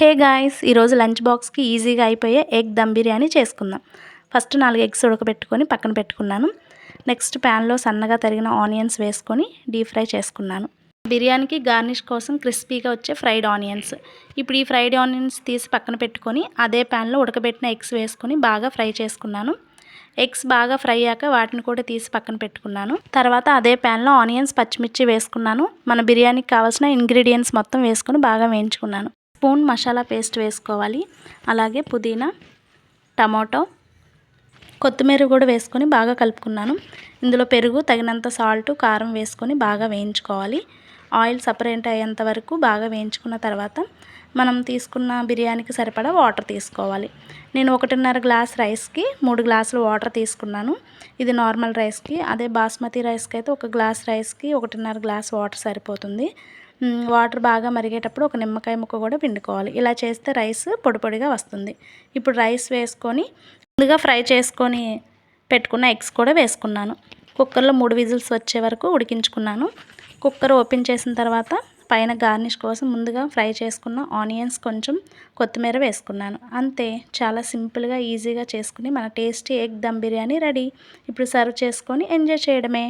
Hey guys, ఈరోజు lunch బాక్స్కి ఈజీగా అయిపోయే ఎగ్ దమ్ బిర్యానీ చేసుకుందాం. ఫస్ట్ 4 ఎగ్స్ ఉడకబెట్టుకొని పక్కన పెట్టుకున్నాను. నెక్స్ట్ ప్యాన్లో సన్నగా తరిగిన ఆనియన్స్ వేసుకొని డీప్ ఫ్రై చేసుకున్నాను. బిర్యానీకి గార్నిష్ కోసం క్రిస్పీగా వచ్చే ఫ్రైడ్ ఆనియన్స్. ఇప్పుడు ఈ ఫ్రైడ్ ఆనియన్స్ తీసి పక్కన పెట్టుకొని అదే ప్యాన్లో ఉడకబెట్టిన ఎగ్స్ వేసుకొని బాగా ఫ్రై చేసుకున్నాను. ఎగ్స్ బాగా ఫ్రై అయ్యాక వాటిని కూడా తీసి పక్కన పెట్టుకున్నాను. తర్వాత అదే ప్యాన్లో ఆనియన్స్, పచ్చిమిర్చి వేసుకున్నాను. మన బిర్యానీకి కావాల్సిన ఇంగ్రీడియంట్స్ మొత్తం వేసుకొని బాగా వేయించుకున్నాను. స్పూన్ మసాలా పేస్ట్ వేసుకోవాలి. అలాగే పుదీనా, టమాటో, కొత్తిమీర కూడా వేసుకొని బాగా కలుపుకున్నాను. ఇందులో పెరుగు, తగినంత సాల్ట్, కారం వేసుకొని బాగా వేయించుకోవాలి. ఆయిల్ సపరేట్ అయ్యేంత వరకు బాగా వేయించుకున్న తర్వాత మనం తీసుకున్న బిర్యానీకి సరిపడా వాటర్ తీసుకోవాలి. నేను 1.5 గ్లాస్ రైస్కి 3 గ్లాసులు వాటర్ తీసుకున్నాను. ఇది నార్మల్ రైస్కి. అదే బాస్మతి రైస్కి అయితే 1 గ్లాస్ రైస్కి 1.5 గ్లాస్ వాటర్ సరిపోతుంది. వాటర్ బాగా మరిగేటప్పుడు ఒక నిమ్మకాయ ముక్క కూడా పిండుకోవాలి. ఇలా చేస్తే రైస్ పొడి పొడిగా వస్తుంది. ఇప్పుడు రైస్ వేసుకొని ముందుగా ఫ్రై చేసుకొని పెట్టుకున్న ఎగ్స్ కూడా వేసుకున్నాను. కుక్కర్లో 3 విజిల్స్ వచ్చే వరకు ఉడికించుకున్నాను. కుక్కర్ ఓపెన్ చేసిన తర్వాత పైన గార్నిష్ కోసం ముందుగా ఫ్రై చేసుకున్న ఆనియన్స్, కొంచెం కొత్తిమీర వేసుకున్నాను. అంతే, చాలా సింపుల్గా ఈజీగా చేసుకుని మన tasty egg dum biryani ready. ఇప్పుడు సర్వ్ చేసుకొని ఎంజాయ్ చేయడమే.